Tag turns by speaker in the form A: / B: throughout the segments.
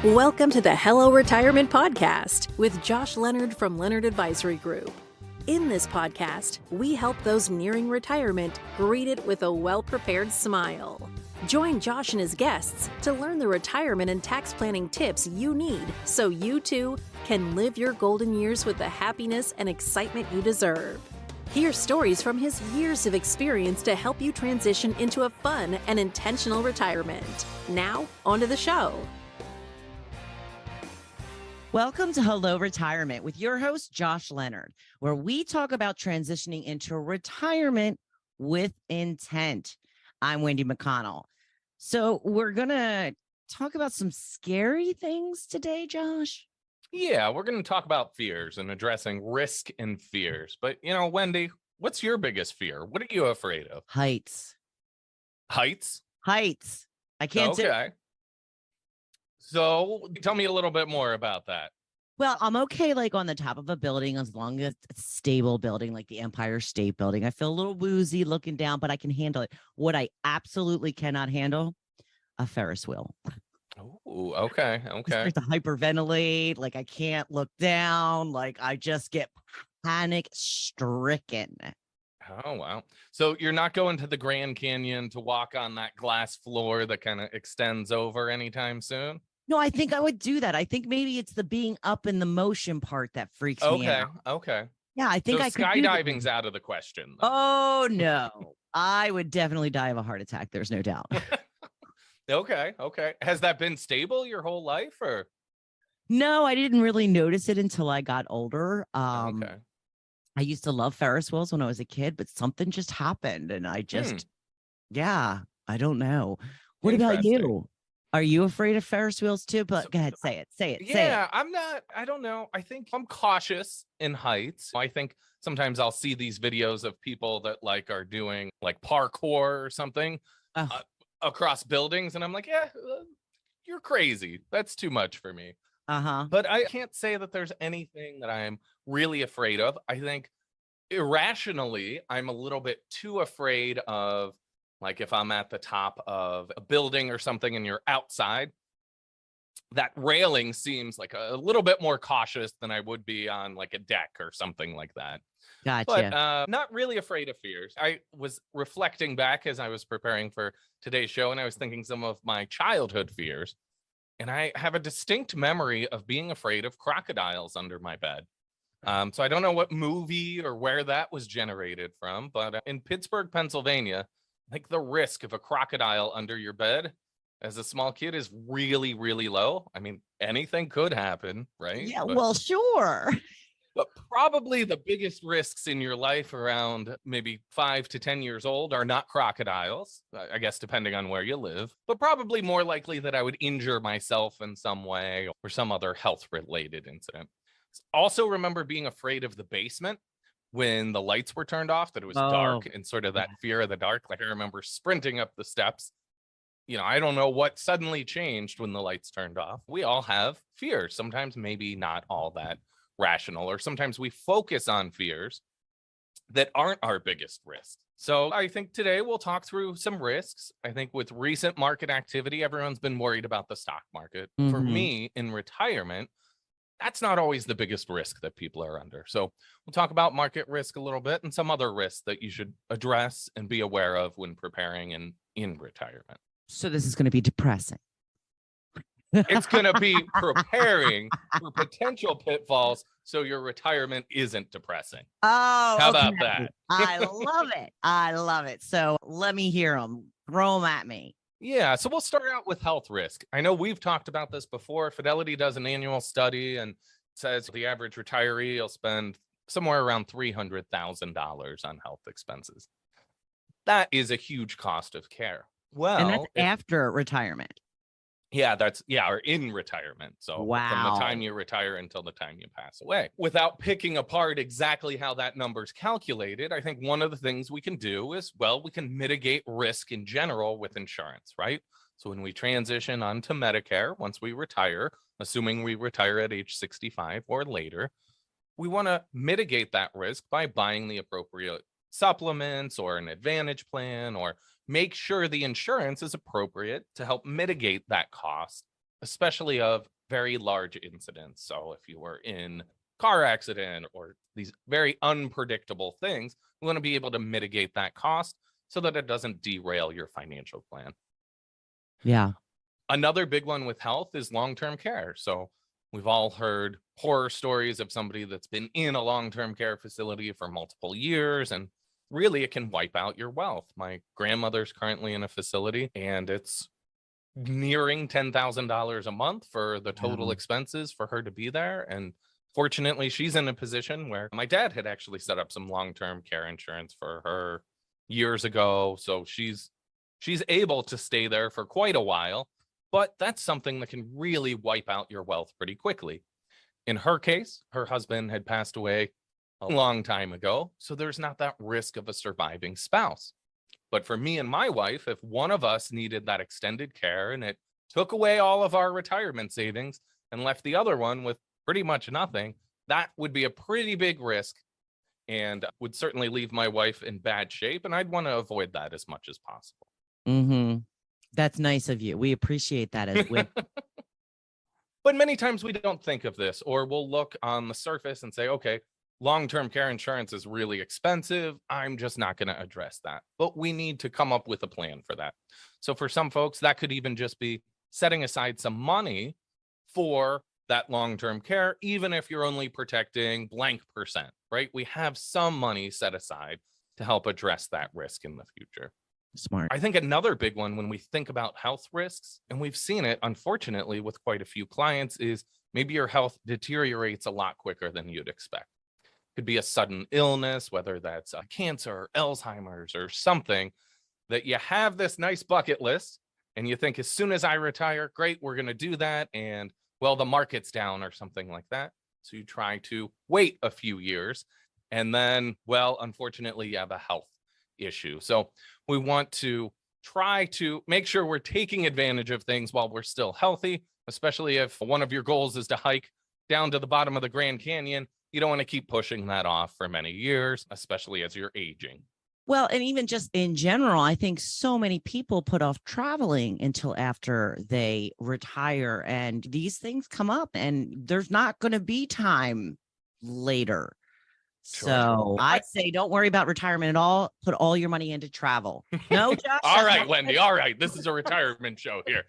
A: Welcome to the Hello Retirement Podcast with Josh Leonard from Leonard Advisory Group. In this podcast, we help those nearing retirement greet it with a well-prepared smile. Join Josh and his guests to learn the retirement and tax planning tips you need so you too can live your golden years with the happiness and excitement you deserve. Hear stories from his years of experience to help you transition into a fun and intentional retirement. Now, on to the show.
B: Welcome to Hello Retirement with your host, Josh Leonard, where we talk about transitioning into retirement with intent. I'm Wendy McConnell. So we're going to talk about some scary things today, Josh.
C: Yeah, we're going to talk about fears and addressing risk and fears. But, Wendy, what's your biggest fear? What are you afraid of?
B: Heights.
C: Heights?
B: Heights. I can't do it.
C: So tell me a little bit more about that.
B: Well, I'm okay like on the top of a building as long as it's a stable building like the Empire State Building. I feel a little woozy looking down, but I can handle it. What I absolutely cannot handle, a Ferris wheel.
C: Oh, okay.
B: I start to hyperventilate. Like I can't look down. Like I just get panic stricken.
C: Oh, wow. So you're not going to the Grand Canyon to walk on that glass floor that kind of extends over anytime soon?
B: No, I think I would do that. I think maybe it's the being up in the motion part that freaks me out.
C: Okay.
B: Yeah, I think
C: so
B: I could.
C: Skydiving's out of the question.
B: Oh, no. I would definitely die of a heart attack. There's no doubt.
C: Okay. Has that been stable your whole life or?
B: No, I didn't really notice it until I got older.
C: Okay.
B: I used to love Ferris wheels when I was a kid, but something just happened and I just, I don't know. What about you? Are you afraid of Ferris wheels too? But go ahead, say it.
C: Yeah, I'm not, I don't know. I think I'm cautious in heights. I think sometimes I'll see these videos of people that like are doing like parkour or something across buildings. And I'm like, you're crazy. That's too much for me. But I can't say that there's anything that I'm really afraid of. I think irrationally, I'm a little bit too afraid of, like if I'm at the top of a building or something and you're outside, that railing seems like a little bit more cautious than I would be on like a deck or something like that.
B: Gotcha.
C: But not really afraid of fears. I was reflecting back as I was preparing for today's show, and I was thinking some of my childhood fears. And I have a distinct memory of being afraid of crocodiles under my bed. So I don't know what movie or where that was generated from, but in Pittsburgh, Pennsylvania, like the risk of a crocodile under your bed as a small kid is really, really low. I mean, anything could happen, right?
B: Yeah, well, sure.
C: But probably the biggest risks in your life around maybe 5 to 10 years old are not crocodiles, I guess, depending on where you live, but probably more likely that I would injure myself in some way or some other health related incident. Also remember being afraid of the basement when the lights were turned off, that it was dark and sort of that fear of the dark. Like I remember sprinting up the steps. I don't know what suddenly changed when the lights turned off. We all have fears, sometimes maybe not all that rational, or sometimes we focus on fears that aren't our biggest risk. So I think today we'll talk through some risks. I think with recent market activity, everyone's been worried about the stock market. For me in retirement, that's not always the biggest risk that people are under. So we'll talk about market risk a little bit and some other risks that you should address and be aware of when preparing and in retirement.
B: So this is going to be depressing.
C: It's going to be preparing for potential pitfalls so your retirement isn't depressing.
B: Oh,
C: how about that?
B: I love it. So let me hear them. Throw them at me.
C: Yeah, so we'll start out with health risk. I know we've talked about this before. Fidelity does an annual study and says the average retiree will spend somewhere around $300,000 on health expenses. That is a huge cost of care. Well,
B: and that's after retirement.
C: Yeah, or in retirement. So from the time you retire until the time you pass away. Without picking apart exactly how that number's calculated, I think one of the things we can do is, we can mitigate risk in general with insurance, right? So when we transition onto Medicare, once we retire, assuming we retire at age 65 or later, we want to mitigate that risk by buying the appropriate supplements or an advantage plan, or make sure the insurance is appropriate to help mitigate that cost, especially of very large incidents. So if you were in car accident or these very unpredictable things, we want to be able to mitigate that cost so that it doesn't derail your financial plan.
B: Yeah.
C: Another big one with health is long-term care. So we've all heard horror stories of somebody that's been in a long-term care facility for multiple years, and really it can wipe out your wealth. My grandmother's currently in a facility, and it's nearing $10,000 a month for the total expenses for her to be there. And fortunately, she's in a position where my dad had actually set up some long-term care insurance for her years ago. So she's able to stay there for quite a while, but that's something that can really wipe out your wealth pretty quickly. In her case, her husband had passed away a long time ago, so there's not that risk of a surviving spouse. But for me and my wife, if one of us needed that extended care and it took away all of our retirement savings and left the other one with pretty much nothing, that would be a pretty big risk and would certainly leave my wife in bad shape. And I'd want to avoid that as much as possible.
B: Mm-hmm. That's nice of you. We appreciate that as well.
C: But many times we don't think of this, or we'll look on the surface and say, okay, long-term care insurance is really expensive. I'm just not going to address that. But we need to come up with a plan for that. So for some folks, that could even just be setting aside some money for that long-term care, even if you're only protecting blank percent, right? We have some money set aside to help address that risk in the future.
B: Smart.
C: I think another big one when we think about health risks, and we've seen it, unfortunately, with quite a few clients, is maybe your health deteriorates a lot quicker than you'd expect. Could be a sudden illness, whether that's cancer, Alzheimer's, or something that you have this nice bucket list and you think as soon as I retire, great, we're going to do that. And well, the market's down or something like that. So you try to wait a few years and then, well, unfortunately, you have a health issue. So we want to try to make sure we're taking advantage of things while we're still healthy, especially if one of your goals is to hike down to the bottom of the Grand Canyon. You don't want to keep pushing that off for many years, especially as you're aging.
B: Well, and even just in general, I think so many people put off traveling until after they retire, and these things come up and there's not going to be time later.
C: Sure.
B: So I'd say don't worry about retirement at all. Put all your money into travel. No, Josh?
C: All right, Wendy. All right. This is a retirement show here.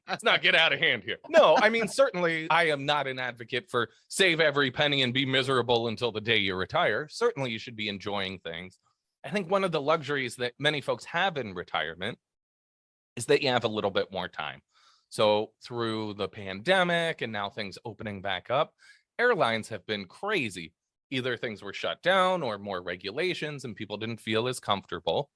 C: Let's not get out of hand here. No, I mean, certainly I am not an advocate for save every penny and be miserable until the day you retire. Certainly you should be enjoying things. I think one of the luxuries that many folks have in retirement is that you have a little bit more time. So through the pandemic and now things opening back up, airlines have been crazy. Either things were shut down or more regulations and people didn't feel as comfortable.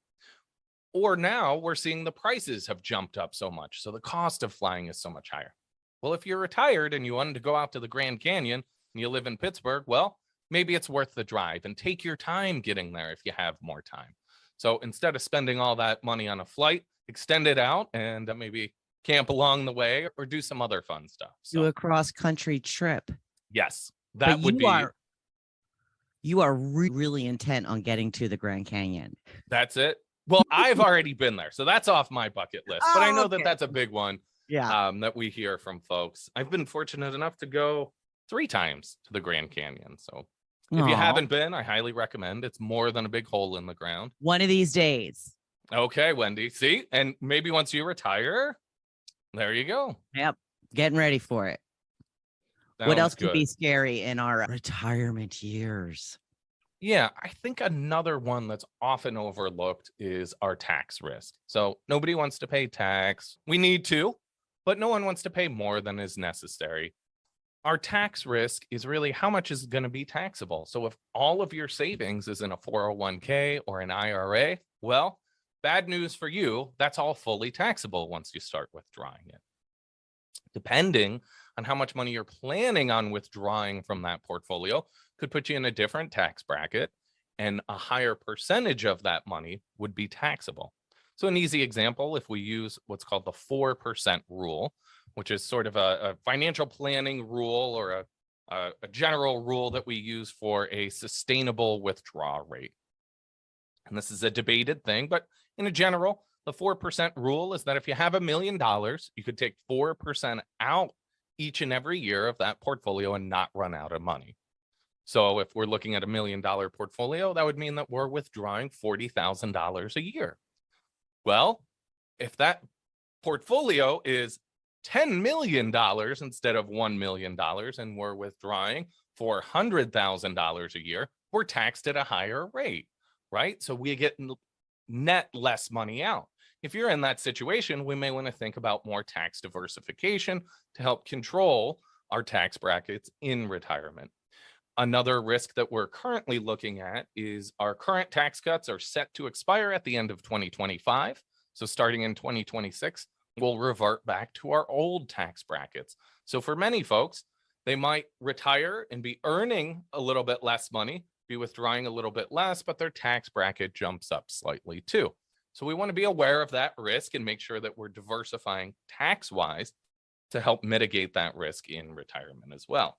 C: Or now we're seeing the prices have jumped up so much. So the cost of flying is so much higher. Well, if you're retired and you wanted to go out to the Grand Canyon and you live in Pittsburgh, well, maybe it's worth the drive and take your time getting there if you have more time. So instead of spending all that money on a flight, extend it out and maybe camp along the way or do some other fun stuff. So,
B: Do a cross-country trip.
C: yes, that would be.
B: You are really intent on getting to the Grand Canyon.
C: That's it. Well, I've already been there, so that's off my bucket list. But I know that that's a big one.
B: Yeah.
C: That we hear from folks. I've been fortunate enough to go 3 times to the Grand Canyon. So if you haven't been, I highly recommend. It's more than a big hole in the ground.
B: One of these days.
C: Okay, Wendy. See, and maybe once you retire, there you go.
B: Yep. Getting ready for it.
C: Sounds
B: what else
C: good.
B: could be scary in our retirement years?
C: Yeah, I think another one that's often overlooked is our tax risk. So nobody wants to pay tax. We need to, but no one wants to pay more than is necessary. Our tax risk is really how much is going to be taxable. So if all of your savings is in a 401k or an IRA, well, bad news for you, that's all fully taxable once you start withdrawing it. Depending on how much money you're planning on withdrawing from that portfolio could put you in a different tax bracket, and a higher percentage of that money would be taxable. So an easy example, if we use what's called the 4% rule, which is sort of a financial planning rule or a general rule that we use for a sustainable withdrawal rate. And this is a debated thing, but in a general, The 4% rule is that if you have $1 million, you could take 4% out each and every year of that portfolio and not run out of money. So if we're looking at $1 million portfolio, that would mean that we're withdrawing $40,000 a year. Well, if that portfolio is $10 million instead of $1 million, and we're withdrawing $400,000 a year, we're taxed at a higher rate, right? So we get net less money out. If you're in that situation, we may want to think about more tax diversification to help control our tax brackets in retirement. Another risk that we're currently looking at is our current tax cuts are set to expire at the end of 2025. So starting in 2026, we'll revert back to our old tax brackets. So for many folks, they might retire and be earning a little bit less money, be withdrawing a little bit less, but their tax bracket jumps up slightly too. So we want to be aware of that risk and make sure that we're diversifying tax-wise to help mitigate that risk in retirement as well.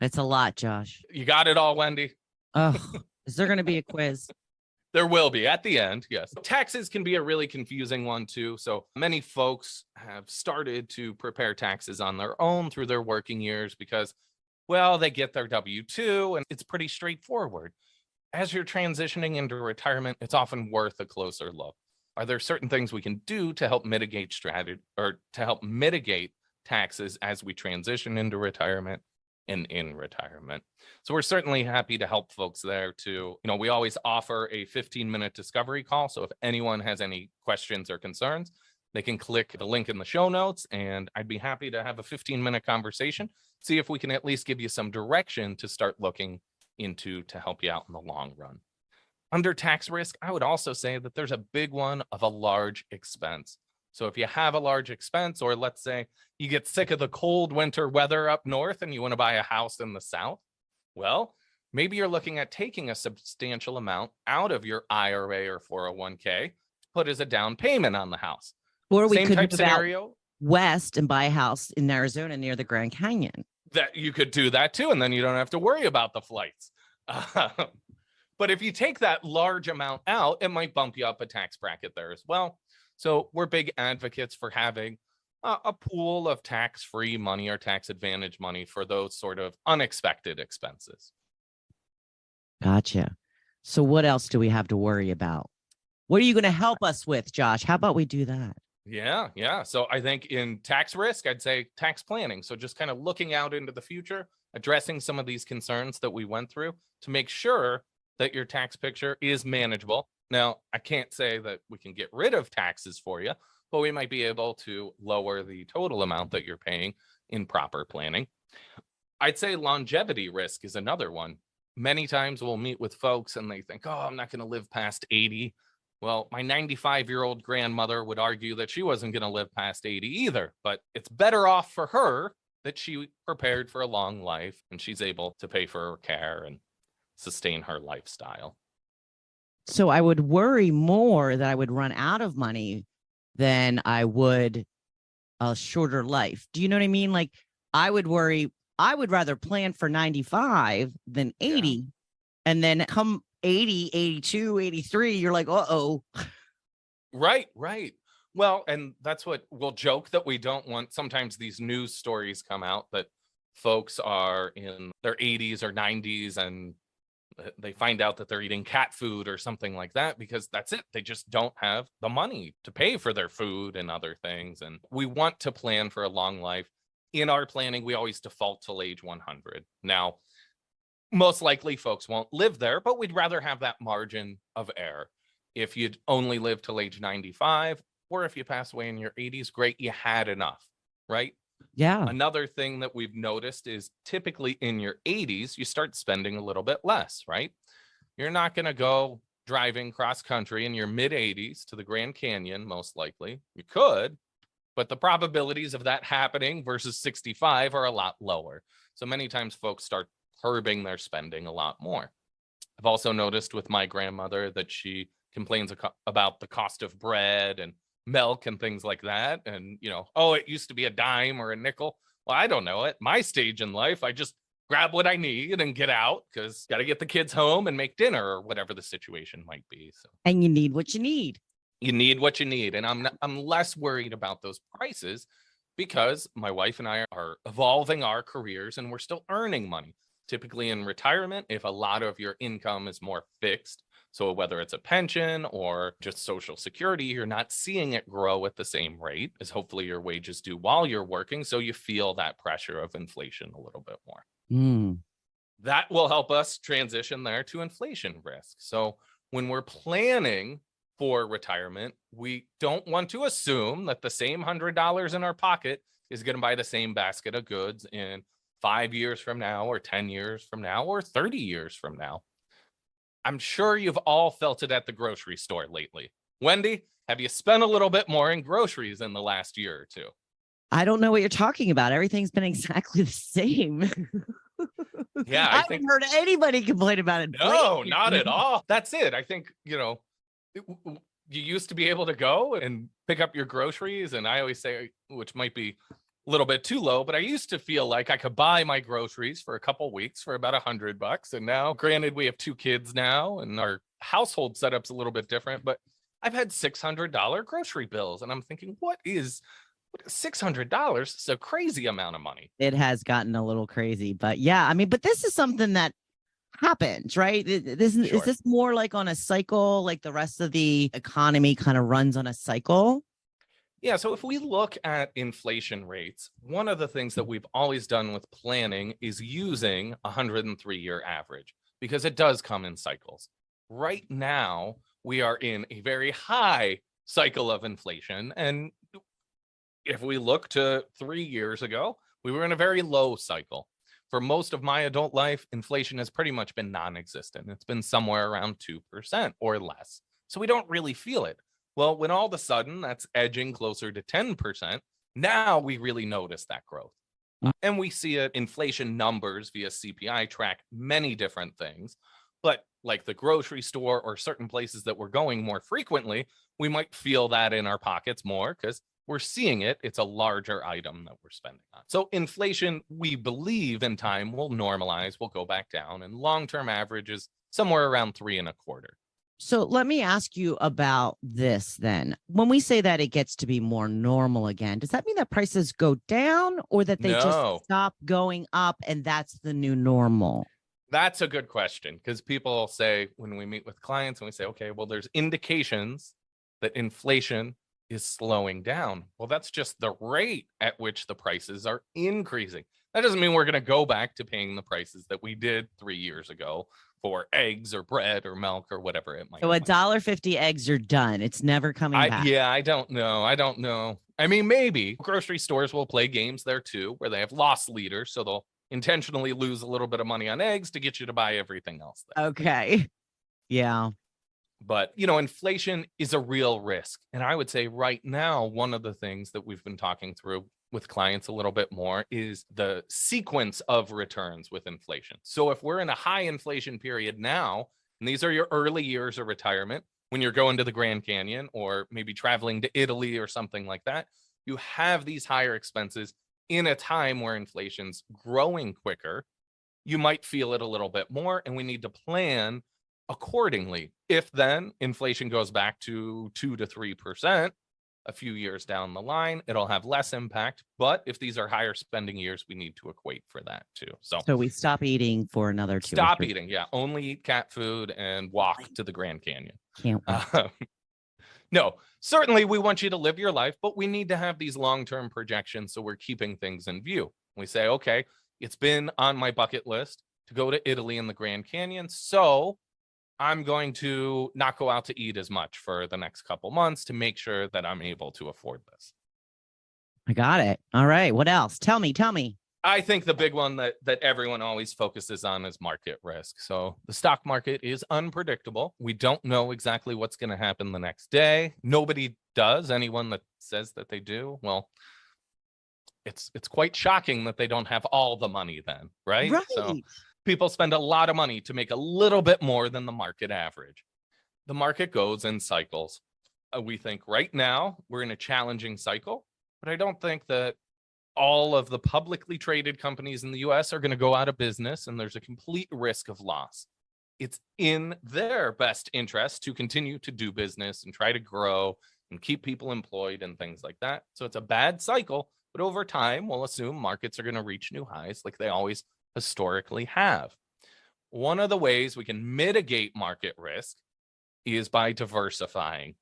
B: It's a lot, Josh.
C: You got it all, Wendy?
B: Oh, is there going to be a quiz?
C: There will be at the end, yes. Taxes can be a really confusing one too. So many folks have started to prepare taxes on their own through their working years because, well, they get their W-2 and it's pretty straightforward. As you're transitioning into retirement, it's often worth a closer look. Are there certain things we can do to help mitigate taxes as we transition into retirement and in retirement? So we're certainly happy to help folks there too. We always offer a 15-minute discovery call. So if anyone has any questions or concerns, they can click the link in the show notes and I'd be happy to have a 15-minute conversation, see if we can at least give you some direction to start looking into to help you out in the long run. Under tax risk, I would also say that there's a big one of a large expense. So if you have a large expense, or let's say you get sick of the cold winter weather up north and you want to buy a house in the south, well, maybe you're looking at taking a substantial amount out of your IRA or 401k to put as a down payment on the house.
B: Or we
C: Same
B: could
C: type
B: move
C: scenario.
B: out west and buy a house in Arizona near the Grand Canyon.
C: That you could do that too, and then you don't have to worry about the flights. But if you take that large amount out, it might bump you up a tax bracket there as well. So we're big advocates for having a pool of tax-free money or tax advantage money for those sort of unexpected expenses.
B: Gotcha. So what else do we have to worry about? What are you going to help us with, Josh? How about we do that?
C: Yeah. So I think in tax risk, I'd say tax planning. So just kind of looking out into the future, addressing some of these concerns that we went through to make sure that your tax picture is manageable. Now, I can't say that we can get rid of taxes for you, but we might be able to lower the total amount that you're paying in proper planning. I'd say longevity risk is another one. Many times we'll meet with folks and they think, oh, I'm not going to live past 80. Well, my 95-year-old grandmother would argue that she wasn't going to live past 80 either, but it's better off for her that she prepared for a long life and she's able to pay for her care and sustain her lifestyle.
B: So I would worry more that I would run out of money than I would a shorter life. Do you know what I mean? Like I would worry, I would rather plan for 95 than 80. Yeah. And then come 80, 82, 83, you're like, uh-oh.
C: Right. Well, and that's what we'll joke that we don't want. Sometimes these news stories come out that folks are in their 80s or 90s and they find out that they're eating cat food or something like that because that's it. They just don't have the money to pay for their food and other things. And we want to plan for a long life. In our planning, we always default till age 100. Now, most likely folks won't live there, but we'd rather have that margin of error. If you'd only live till age 95, or if you pass away in your 80s, great, you had enough, right?
B: Yeah.
C: Another thing that we've noticed is typically in your 80s, you start spending a little bit less, right? You're not going to go driving cross country in your mid 80s to the Grand Canyon, most likely. You could, but the probabilities of that happening versus 65 are a lot lower. So many times folks start curbing their spending a lot more. I've also noticed with my grandmother that she complains about the cost of bread and milk and things like that. And, oh, it used to be a dime or a nickel. Well, I don't know. At my stage in life, I just grab what I need and get out because got to get the kids home and make dinner or whatever the situation might be. So.
B: And you need what you need.
C: You need what you need. And I'm less worried about those prices because my wife and I are evolving our careers and we're still earning money. Typically in retirement, if a lot of your income is more fixed, so whether it's a pension or just Social Security, you're not seeing it grow at the same rate as hopefully your wages do while you're working. So you feel that pressure of inflation a little bit more.
B: Mm.
C: That will help us transition there to inflation risk. So when we're planning for retirement, we don't want to assume that the same $100 in our pocket is going to buy the same basket of goods in 5 years from now, or 10 years from now, or 30 years from now. I'm sure you've all felt it at the grocery store lately. Wendy, have you spent a little bit more in groceries in the last year or two?
B: I don't know what you're talking about. Everything's been exactly the same.
C: Yeah,
B: I haven't heard anybody complain about it.
C: No, not at all. That's it. I think, you used to be able to go and pick up your groceries. And I always say, which might be a little bit too low, but I used to feel like I could buy my groceries for a couple weeks for about $100. And now, granted, we have 2 kids now and our household setup's a little bit different, but I've had $600 grocery bills. And I'm thinking, what is $600? It's a crazy amount of money.
B: It has gotten a little crazy, but yeah, I mean, but this is something that happens, right? Is this more like on a cycle, like the rest of the economy kind of runs on a cycle?
C: Yeah, so if we look at inflation rates, one of the things that we've always done with planning is using a 103-year average because it does come in cycles. Right now, we are in a very high cycle of inflation. And if we look to 3 years ago, we were in a very low cycle. For most of my adult life, inflation has pretty much been non-existent. It's been somewhere around 2% or less. So we don't really feel it. Well, when all of a sudden that's edging closer to 10%, now we really notice that growth. And we see it, inflation numbers via CPI track many different things. But like the grocery store or certain places that we're going more frequently, we might feel that in our pockets more because we're seeing it. It's a larger item that we're spending on. So inflation, we believe in time will normalize, will go back down, and long-term average is somewhere around 3.25%.
B: So let me ask you about this then. When we say that it gets to be more normal again, does that mean that prices go down or that they just stop going up and that's the new normal?
C: That's a good question because people say when we meet with clients and we say, okay, well, there's indications that inflation is slowing down. Well, that's just the rate at which the prices are increasing. That doesn't mean we're going to go back to paying the prices that we did 3 years ago for eggs or bread or milk or whatever it might be.
B: So $1.50 eggs are done. It's never coming back.
C: Yeah, I don't know. I mean, maybe grocery stores will play games there too, where they have loss leaders. So they'll intentionally lose a little bit of money on eggs to get you to buy everything else there.
B: Okay. Yeah.
C: But, inflation is a real risk. And I would say right now, one of the things that we've been talking through with clients a little bit more is the sequence of returns with inflation. So if we're in a high inflation period now, and these are your early years of retirement, when you're going to the Grand Canyon or maybe traveling to Italy or something like that, you have these higher expenses in a time where inflation's growing quicker. You might feel it a little bit more, and we need to plan accordingly. If then inflation goes back to 2 to 3%, a few years down the line, it'll have less impact. But if these are higher spending years, we need to equate for that too. So
B: we stop eating for another 2
C: Stop eating. Yeah. Only eat cat food and walk to the Grand Canyon.
B: Can't wait.
C: No, certainly we want you to live your life, but we need to have these long-term projections. So we're keeping things in view. We say, okay, it's been on my bucket list to go to Italy and the Grand Canyon. So I'm going to not go out to eat as much for the next couple months to make sure that I'm able to afford this.
B: I got it. All right. What else? Tell me.
C: I think the big one that everyone always focuses on is market risk. So the stock market is unpredictable. We don't know exactly what's going to happen the next day. Nobody does. Anyone that says that they do, well, it's quite shocking that they don't have all the money then, right? So people spend a lot of money to make a little bit more than the market average. The market goes in cycles. We think right now we're in a challenging cycle, but I don't think that all of the publicly traded companies in the US are going to go out of business and there's a complete risk of loss. it's in their best interest to continue to do business and try to grow and keep people employed and things like that. So it's a bad cycle, but over time, we'll assume markets are going to reach new highs like they always historically have. One of the ways we can mitigate market risk is by diversifying.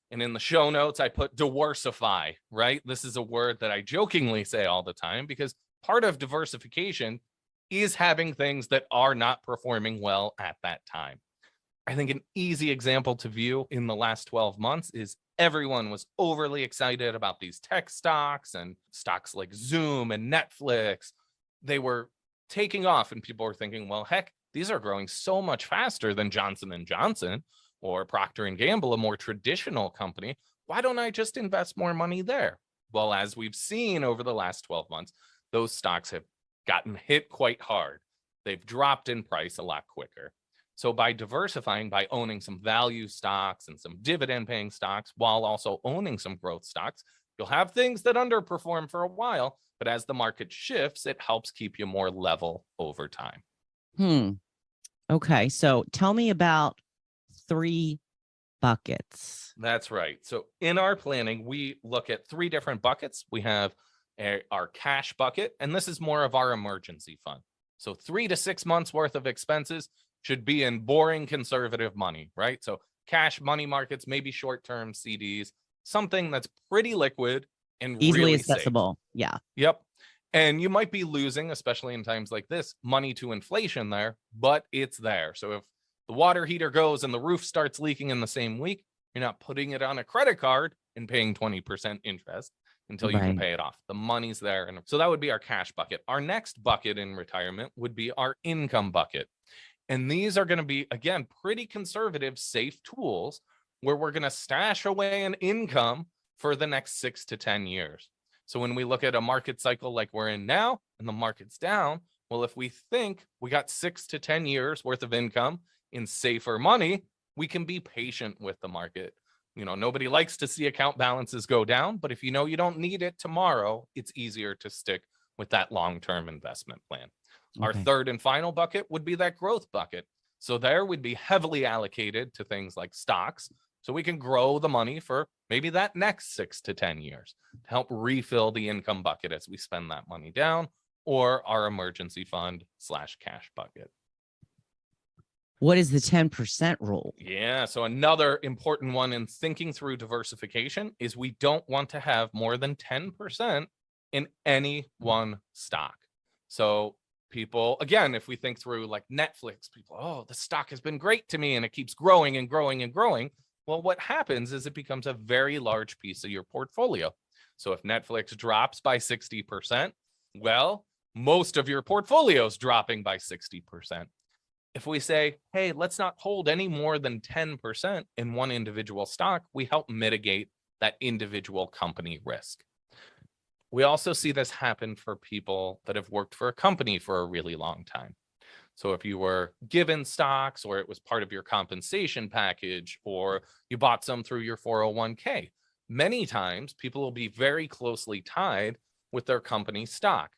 C: And in the show notes, I put diversify, right? This is a word that I jokingly say all the time because part of diversification is having things that are not performing well at that time. I think an easy example to view in the last 12 months is everyone was overly excited about these tech stocks and stocks like Zoom and Netflix. They were taking off and people were thinking, well, heck, these are growing so much faster than Johnson & Johnson or Procter & Gamble, a more traditional company. Why don't I just invest more money there? Well, as we've seen over the last 12 months, those stocks have gotten hit quite hard. They've dropped in price a lot quicker. So by diversifying, by owning some value stocks and some dividend paying stocks, while also owning some growth stocks, you'll have things that underperform for a while, but as the market shifts, it helps keep you more level over time.
B: Okay. So tell me about 3 buckets.
C: That's right. So in our planning, we look at 3 different buckets. We have our cash bucket, and this is more of our emergency fund. So 3 to 6 months worth of expenses should be in boring conservative money, right? So cash, money markets, maybe short-term CDs, something that's pretty liquid and
B: Easily
C: really
B: accessible.
C: safe.
B: Yeah.
C: Yep. And you might be losing, especially in times like this, money to inflation there, but it's there. So if the water heater goes and the roof starts leaking in the same week, you're not putting it on a credit card and paying 20% interest until you can pay it off. The money's there. And so that would be our cash bucket. Our next bucket in retirement would be our income bucket. And these are going to be, again, pretty conservative, safe tools where we're going to stash away an income for the next 6 to 10 years. So when we look at a market cycle like we're in now and the market's down, well, if we think we got 6 to 10 years worth of income in safer money, we can be patient with the market. You know, nobody likes to see account balances go down, but if you know you don't need it tomorrow, it's easier to stick with that long-term investment plan. Our third and final bucket would be that growth bucket. So there would be heavily allocated to things like stocks. So we can grow the money for maybe that next 6 to 10 years to help refill the income bucket as we spend that money down, or our emergency fund / cash bucket.
B: What is the 10% rule?
C: Yeah. So another important one in thinking through diversification is we don't want to have more than 10% in any one stock. So people, again, if we think through like Netflix, people, oh, the stock has been great to me and it keeps growing and growing and growing. Well, what happens is it becomes a very large piece of your portfolio. So if Netflix drops by 60%, well, most of your portfolio is dropping by 60%. If we say, hey, let's not hold any more than 10% in one individual stock, we help mitigate that individual company risk. We also see this happen for people that have worked for a company for a really long time. So if you were given stocks or it was part of your compensation package or you bought some through your 401k, many times people will be very closely tied with their company stock.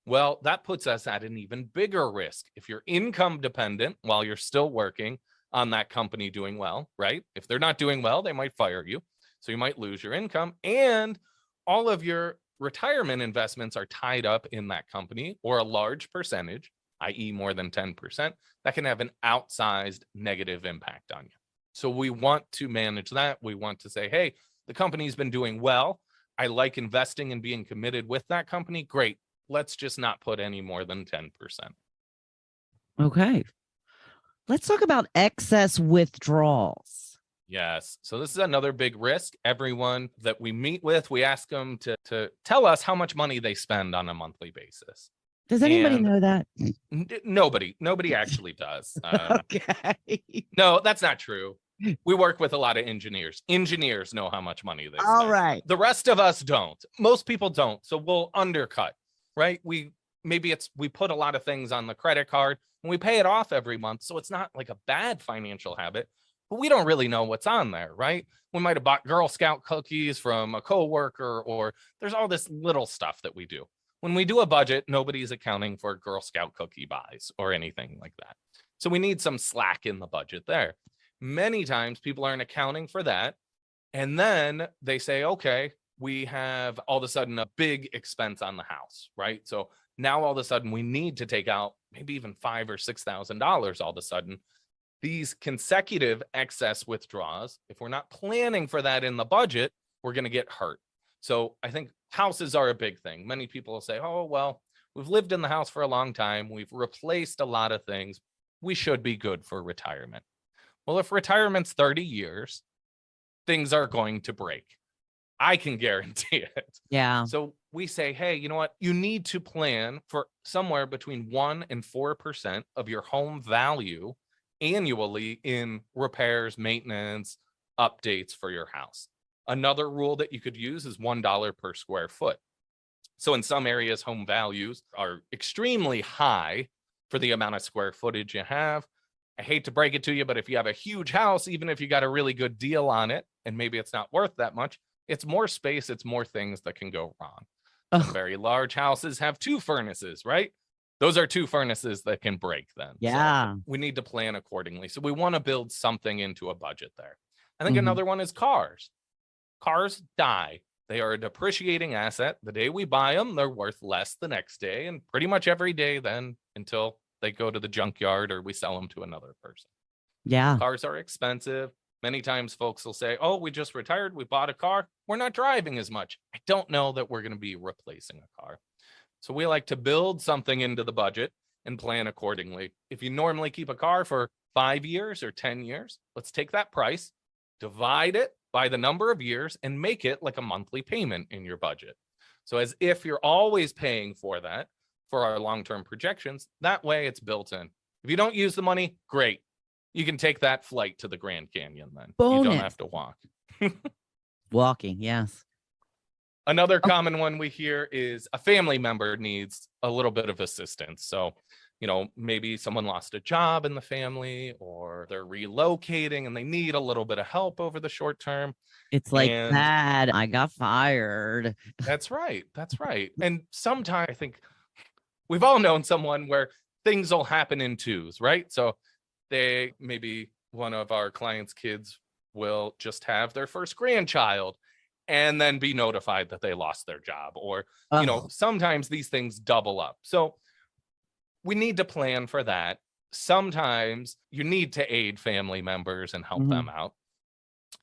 C: Well, that puts us at an even bigger risk. If you're income dependent while you're still working on that company doing well, right? If they're not doing well, they might fire you. So you might lose your income, and all of your retirement investments are tied up in that company, or a large percentage, i.e. more than 10%, that can have an outsized negative impact on you. So we want to manage that. We want to say, hey, the company's been doing well. I like investing and being committed with that company. Great. Let's just not put any more than 10%.
B: Okay. Let's talk about excess withdrawals.
C: Yes. So this is another big risk. Everyone that we meet with, we ask them to tell us how much money they spend on a monthly basis.
B: Does anybody know that?
C: Nobody actually does.
B: Okay.
C: No, that's not true. We work with a lot of engineers. Engineers know how much money they spend.
B: All right.
C: The rest of us don't. Most people don't. So we'll undercut, right? We put a lot of things on the credit card and we pay it off every month. So it's not like a bad financial habit, but we don't really know what's on there, right? We might have bought Girl Scout cookies from a coworker, or there's all this little stuff that we do. When we do a budget, nobody's accounting for Girl Scout cookie buys or anything like that. So we need some slack in the budget there. Many times people aren't accounting for that. And then they say, okay, we have all of a sudden a big expense on the house, right? So now all of a sudden we need to take out maybe even $5,000 or $6,000 all of a sudden. These consecutive excess withdrawals, if we're not planning for that in the budget, we're going to get hurt. So I think houses are a big thing. Many people will say, oh, well, we've lived in the house for a long time. We've replaced a lot of things. We should be good for retirement. Well, if retirement's 30 years, things are going to break. I can guarantee it.
B: Yeah.
C: So we say, hey, you know what? You need to plan for somewhere between 1% and 4% of your home value annually in repairs, maintenance, updates for your house. Another rule that you could use is $1 per square foot. So in some areas, home values are extremely high for the amount of square footage you have. I hate to break it to you, but if you have a huge house, even if you got a really good deal on it, and maybe it's not worth that much, it's more space, it's more things that can go wrong. Some very large houses have 2 furnaces, right? Those are 2 furnaces that can break then.
B: Yeah.
C: So we need to plan accordingly. So we want to build something into a budget there. I think another one is cars. Cars die. They are a depreciating asset. The day we buy them, they're worth less the next day, and pretty much every day then until they go to the junkyard or we sell them to another person.
B: Yeah.
C: Cars are expensive. Many times folks will say, oh, we just retired, we bought a car, we're not driving as much. I don't know that we're going to be replacing a car. So we like to build something into the budget and plan accordingly. If you normally keep a car for 5 years or 10 years, let's take that price, divide it by the number of years, and make it like a monthly payment in your budget. So as if you're always paying for that for our long-term projections, that way it's built in. If you don't use the money, great. You can take that flight to the Grand Canyon then.
B: Bonus.
C: You don't have to walk.
B: Walking, yes.
C: Another common one we hear is a family member needs a little bit of assistance. So, maybe someone lost a job in the family or they're relocating and they need a little bit of help over the short term.
B: It's like, Dad, I got fired.
C: That's right. That's right. And sometimes I think we've all known someone where things will happen in twos, right? So maybe one of our clients' kids will just have their first grandchild and then be notified that they lost their job, or sometimes these things double up. So we need to plan for that. Sometimes you need to aid family members and help them out.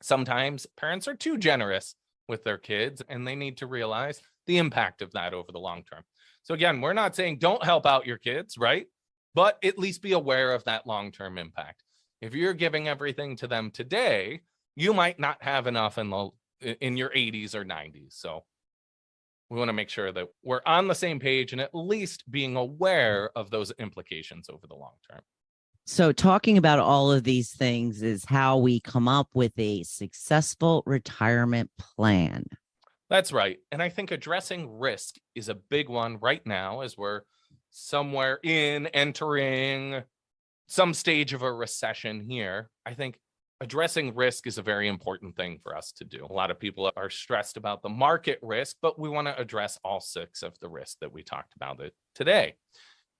C: Sometimes parents are too generous with their kids and they need to realize the impact of that over the long term. So again, we're not saying don't help out your kids, right? But at least be aware of that long-term impact. If you're giving everything to them today, you might not have enough in your 80s or 90s. So we want to make sure that we're on the same page and at least being aware of those implications over the long term.
B: So talking about all of these things is how we come up with a successful retirement plan.
C: That's right. And I think addressing risk is a big one right now as we're somewhere entering some stage of a recession here. I think addressing risk is a very important thing for us to do. A lot of people are stressed about the market risk, but we want to address all 6 of the risks that we talked about today.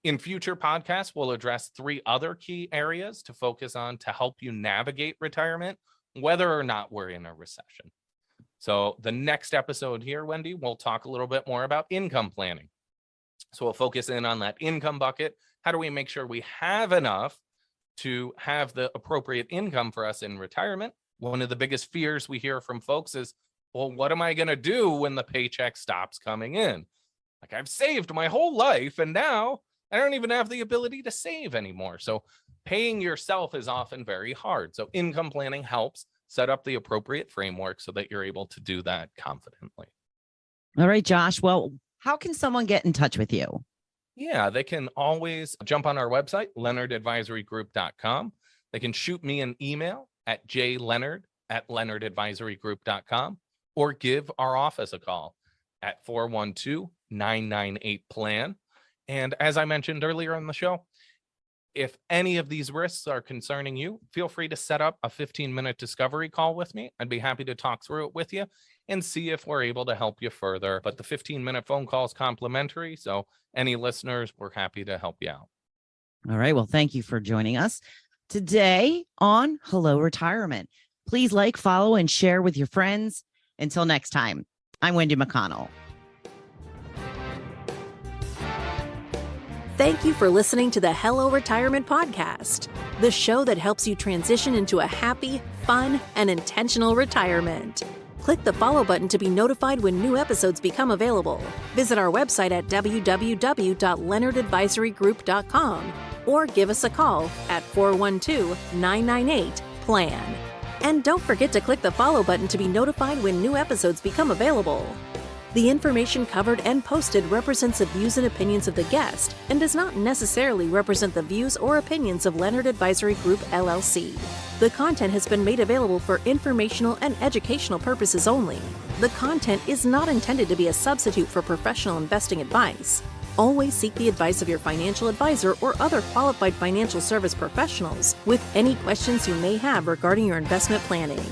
C: In future podcasts, we'll address 3 other key areas to focus on to help you navigate retirement, whether or not we're in a recession. So the next episode here, Wendy, we'll talk a little bit more about income planning. So we'll focus in on that income bucket. How do we make sure we have enough to have the appropriate income for us in retirement? One of the biggest fears we hear from folks is, well, what am I going to do when the paycheck stops coming in? Like, I've saved my whole life and now I don't even have the ability to save anymore. So paying yourself is often very hard. So income planning helps set up the appropriate framework so that you're able to do that confidently.
B: All right, Josh. Well, how can someone get in touch with you?
C: Yeah, they can always jump on our website, leonardadvisorygroup.com. They can shoot me an email at jleonard@leonardadvisorygroup.com or give our office a call at 412-998-PLAN. And as I mentioned earlier in the show, if any of these risks are concerning you, feel free to set up a 15-minute discovery call with me. I'd be happy to talk through it with you and see if we're able to help you further. But the 15-minute phone call is complimentary, so any listeners, we're happy to help you out.
B: All right. Well, thank you for joining us today on Hello Retirement. Please like, follow, and share with your friends. Until next time, I'm Wendy McConnell.
A: Thank you for listening to the Hello Retirement Podcast, the show that helps you transition into a happy, fun, and intentional retirement. Click the follow button to be notified when new episodes become available. Visit our website at www.leonardadvisorygroup.com or give us a call at 412-998-PLAN. And don't forget to click the follow button to be notified when new episodes become available. The information covered and posted represents the views and opinions of the guest and does not necessarily represent the views or opinions of Leonard Advisory Group, LLC. The content has been made available for informational and educational purposes only. The content is not intended to be a substitute for professional investing advice. Always seek the advice of your financial advisor or other qualified financial service professionals with any questions you may have regarding your investment planning.